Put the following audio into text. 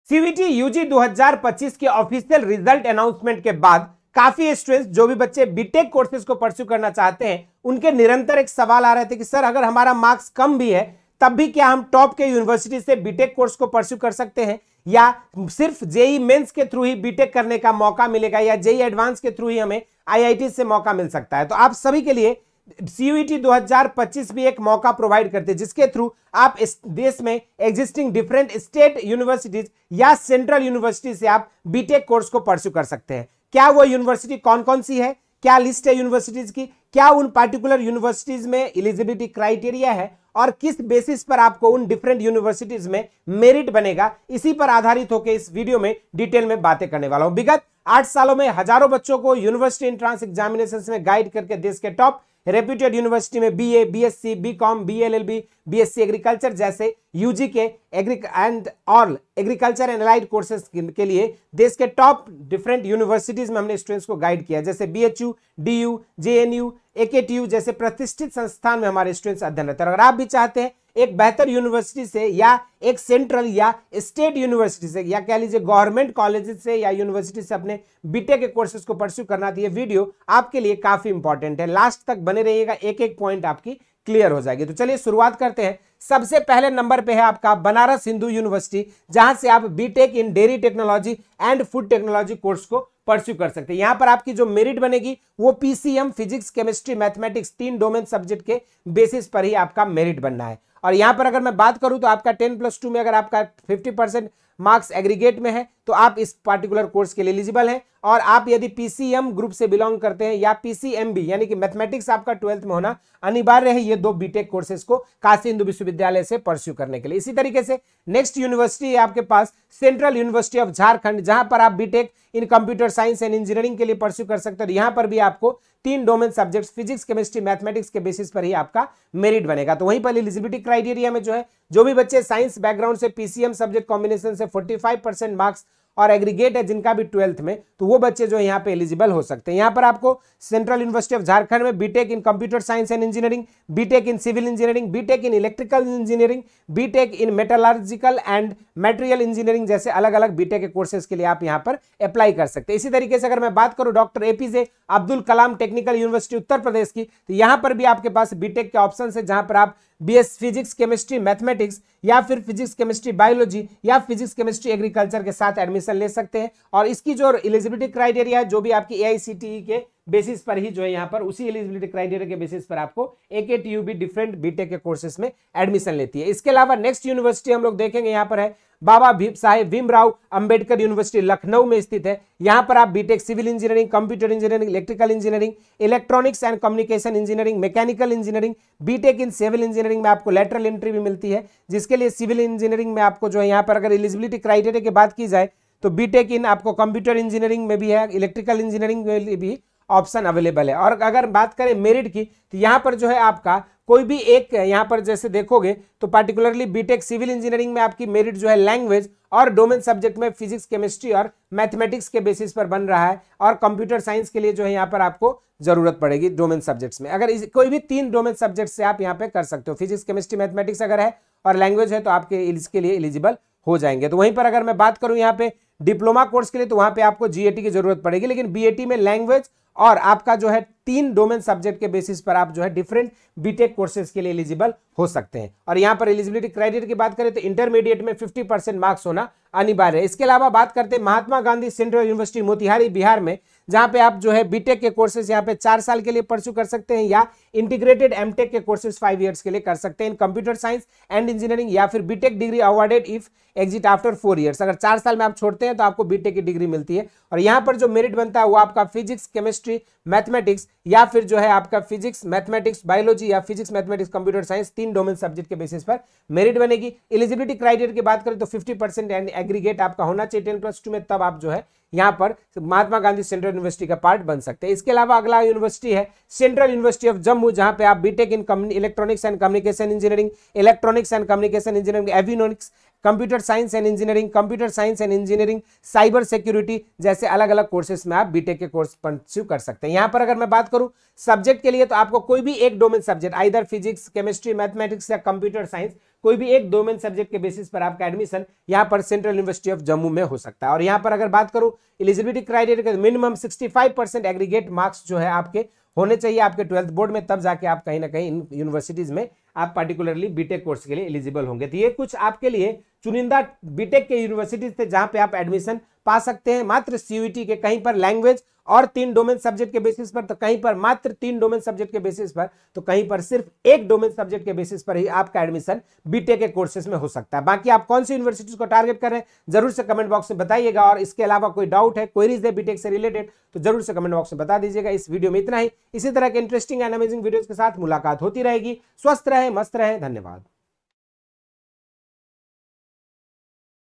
CUET UG 2025 के official result announcement के बाद काफी स्टूडेंट्स जो भी बच्चे बीटेक कोर्सेज को परस्यू करना चाहते हैं उनके निरंतर एक सवाल आ रहे थे कि सर अगर हमारा मार्क्स कम भी है तब भी क्या हम टॉप के यूनिवर्सिटी से बीटेक कोर्स को परस्यू कर सकते हैं या सिर्फ जेई मेंस के थ्रू ही बीटेक करने का मौका मिलेगा या जेई एडवांस के थ्रू ही हमें आईआईटी से मौका मिल सकता है। तो आप सभी के लिए सीयूईटी 2025 भी एक मौका प्रोवाइड करते हैं जिसके थ्रू आप इस देश में एग्जिस्टिंग डिफरेंट स्टेट यूनिवर्सिटीज या सेंट्रल यूनिवर्सिटी से आप बीटेक कोर्स को परस्यू कर सकते हैं। क्या वो यूनिवर्सिटी कौन कौन सी है, क्या लिस्ट है यूनिवर्सिटीज की, क्या उन पार्टिकुलर यूनिवर्सिटीज में एलिजिबिलिटी क्राइटेरिया है और किस बेसिस पर आपको उन डिफरेंट यूनिवर्सिटीज में मेरिट बनेगा, इसी पर आधारित होकर इस वीडियो में डिटेल में बातें करने वाला हूं। विगत 8 सालों में हजारों बच्चों को यूनिवर्सिटी एंट्रेंस एग्जामिनेशन में गाइड करके देश के टॉप रेप्यूटेड यूनिवर्सिटी में BA, BSc, BCom, BLLB, BSc agriculture जैसे यूजी के and all agriculture and allied courses के लिए देश के टॉप डिफरेंट यूनिवर्सिटीज में हमने स्टूडेंट्स को गाइड किया, जैसे बीएचयू, डीयू, जेएनयू, एकेटीयू जैसे प्रतिष्ठित संस्थान में हमारे स्टूडेंट्स अध्ययन रहते हैं। अगर आप भी चाहते हैं एक बेहतर यूनिवर्सिटी से या एक सेंट्रल या स्टेट यूनिवर्सिटी से या कह लीजिए गवर्नमेंट कॉलेज से या यूनिवर्सिटी से अपने बीटेक के कोर्सेज को परस्यू करना, तो ये वीडियो आपके लिए काफी इंपॉर्टेंट है। लास्ट तक बने रहिएगा, एक एक पॉइंट आपकी क्लियर हो जाएगी। तो चलिए शुरुआत करते हैं। सबसे पहले नंबर पे है आपका बनारस हिंदू यूनिवर्सिटी, जहां से आप BTech in dairy technology and food technology course को परस्यू कर सकते हैं। यहां पर आपकी जो मेरिट बनेगी वो PCM, physics, chemistry, mathematics 3 domain subject के बेसिस पर ही आपका मेरिट बनना है। और यहां पर अगर मैं बात करूं तो आपका 10+2 में अगर आपका 50% मार्क्स एग्रीगेट में है तो आप इस पार्टिकुलर कोर्स के लिए एलिजिबल हैं। और आप यदि पीसीएम ग्रुप से बिलोंग करते हैं या पीसीएमबी यानी कि मैथमेटिक्स आपका 12th में होना अनिवार्य है ये 2 बीटेक कोर्सेज को काशी हिंदू विश्वविद्यालय से परस्यू करने के लिए। इसी तरीके से नेक्स्ट यूनिवर्सिटी है आपके पास सेंट्रल यूनिवर्सिटी ऑफ झारखंड, जहां पर आप BTech in computer science and engineering के लिए परस्यू कर सकते हैं। यहां पर भी आपको 3 domain subjects physics, chemistry, mathematics के बेसिस पर ही आपका मेरिट बनेगा। तो वहीं पर एलिजिबिलिटी क्राइटेरिया में जो भी बच्चे साइंस बैकग्राउंड से पीसीएम सब्जेक्ट कॉम्बिनेशन से 45% मार्क्स और एग्रीगेट है जिनका भी 12th में, तो वो बच्चे जो यहाँ पे एलिजिबल हो सकते हैं। यहाँ पर आपको सेंट्रल यूनिवर्सिटी ऑफ झारखंड में BTech in computer science and engineering, BTech in civil engineering, BTech in electrical engineering, BTech in metallurgical and material engineering जैसे अलग अलग बीटेक के कोर्सेज के लिए आप यहाँ पर अप्लाई कर सकते हैं। इसी तरीके से अगर मैं बात करूं doctor APJ Abdul Kalam technical university Uttar Pradesh की, तो यहाँ पर भी आपके पास बीटेक के ऑप्शन है जहां पर आप बीएस फिजिक्स, केमिस्ट्री, मैथमेटिक्स या फिर फिजिक्स, केमिस्ट्री, बायोलॉजी या फिजिक्स, केमिस्ट्री, एग्रीकल्चर के साथ एडमिशन ले सकते हैं। और इसकी जो एलिजिबिलिटी क्राइटेरिया है जो भी आपकी एआईसीटीई के बेसिस पर ही यहाँ पर उसी एलिजिबिलिटी क्राइटेरिया के बेसिस पर आपको एकेटीयू भी डिफरेंट बीटेक के कोर्सेज में एडमिशन लेती है। इसके अलावा नेक्स्ट यूनिवर्सिटी हम लोग देखेंगे यहाँ पर है बाबा साहेब भीमराव अंबेडकर यूनिवर्सिटी लखनऊ में स्थित है। यहां पर आप BTech civil engineering, computer engineering, electrical engineering, electronics and communication engineering, mechanical engineering, BTech in civil engineering में आपको लेटरल एंट्री भी मिलती है, जिसके लिए सिविल इंजीनियरिंग में आपको जो है यहाँ पर अगर एलिजिबिलिटी क्राइटेरिया की बात की जाए तो बीटेक इन आपको कंप्यूटर इंजीनियरिंग में भी है, इलेक्ट्रिकल इंजीनियरिंग में भी ऑप्शन अवेलेबल है। और अगर बात करें मेरिट की तो यहाँ पर जो है आपका कोई भी एक यहाँ पर जैसे देखोगे तो पार्टिकुलरली बीटेक सिविल इंजीनियरिंग में आपकी मेरिट जो है लैंग्वेज और डोमेन सब्जेक्ट में फिजिक्स, केमिस्ट्री और मैथमेटिक्स के बेसिस पर बन रहा है। और कंप्यूटर साइंस के लिए जो है यहाँ पर आपको जरूरत पड़ेगी डोमेन सब्जेक्ट्स में। अगर कोई भी 3 डोमेन सब्जेक्ट से आप यहाँ पे कर सकते हो, फिजिक्स, केमिस्ट्री, मैथमेटिक्स अगर है और लैंग्वेज है तो आपके इसके लिए एलिजिबल हो जाएंगे। तो वहीं पर अगर मैं बात करूं यहाँ पे डिप्लोमा कोर्स के लिए तो वहां पे आपको जीएटी की जरूरत पड़ेगी, लेकिन बीएटी में लैंग्वेज और आपका जो है 3 डोमेन सब्जेक्ट के बेसिस पर आप जो है डिफरेंट बीटेक कोर्सेज के लिए एलिजिबल हो सकते हैं। और यहाँ पर एलिजिबिलिटी क्राइटेरिया की बात करें तो इंटरमीडिएट में 50% मार्क्स होना अनिवार्य है। इसके अलावा बात करते हैं महात्मा गांधी सेंट्रल यूनिवर्सिटी मोतिहारी बिहार में, जहां पे आप जो है बीटेक के कोर्सेज यहाँ पे 4 साल के लिए परस्यू कर सकते हैं या इंटीग्रेटेड एमटेक के कोर्सेज 5 इयर्स के लिए कर सकते हैं in computer science and engineering, या फिर BTech degree awarded if exit after 4 years. अगर 4 साल में आप छोड़ते हैं तो आपको बीटेक की डिग्री मिलती है। और यहाँ पर जो मेरिट बनता है वो आपका फिजिक्स, केमिस्ट्री, मैथमेटिक्स या फिर जो है आपका फिजिक्स, मैथमेटिक्स, बायोलॉजी या physics, mathematics, computer science 3 domain subject के बेसिस पर मेरिट बनेगी। एलिजिबिलिटी क्राइटेरिया की बात करें तो 50% एग्रीगेट आपका होना चाहिए 10+2 में, तब आप जो है यहाँ पर महात्मा गांधी सेंट्रल यूनिवर्सिटी का पार्ट बन सकते हैं। इसके अलावा अगला यूनिवर्सिटी है सेंट्रल यूनिवर्सिटी ऑफ जम्मू, जहां पे आप BTech in electronics and communication engineering, electronics and communication engineering, avionics, computer science and engineering, computer science and engineering, cyber security जैसे अलग अलग कोर्सेज में आप बीटेक के कोर्स परस्यू कर सकते हैं। यहाँ पर अगर मैं बात करूं सब्जेक्ट के लिए तो आपको कोई भी एक domain subject either physics, chemistry, mathematics या कंप्यूटर साइंस कोई भी एक डोमेन सब्जेक्ट के बेसिस पर आपका एडमिशन यहाँ पर सेंट्रल यूनिवर्सिटी ऑफ जम्मू में हो सकता है। और यहाँ पर अगर बात करूं एलिजिबिलिटी क्राइटेरिया का, मिनिमम 65% एग्रीगेट मार्क्स जो है आपके होने चाहिए आपके 12th बोर्ड में, तब जाके आप कहीं ना कहीं इन यूनिवर्सिटीज में आप पार्टिकुलरली बीटेक कोर्स के लिए एलिजिबल होंगे। तो ये कुछ आपके लिए चुनिंदा बीटेक के यूनिवर्सिटीज थे जहां पे आप एडमिशन पा सकते हैं मात्र सीयूईटी के, कहीं पर लैंग्वेज और 3 डोमेन सब्जेक्ट के बेसिस पर, तो कहीं पर मात्र 3 डोमेन सब्जेक्ट के बेसिस पर, तो कहीं पर सिर्फ 1 डोमेन सब्जेक्ट के बेसिस पर ही आपका एडमिशन बीटेक के कोर्सेज में हो सकता है। बाकी आप कौन सी यूनिवर्सिटीज को टारगेट कर रहे हैं जरूर से कमेंट बॉक्स में बताइएगा, और इसके अलावा कोई डाउट है, क्वेरीज है बीटेक से रिलेटेड, तो जरूर से कमेंट बॉक्स में बता दीजिएगा। इस वीडियो में इतना ही। इसी तरह के इंटरेस्टिंग एंड अमेजिंग वीडियोस के साथ मुलाकात होती रहेगी। स्वस्थ रहें, मस्त रहें, धन्यवाद।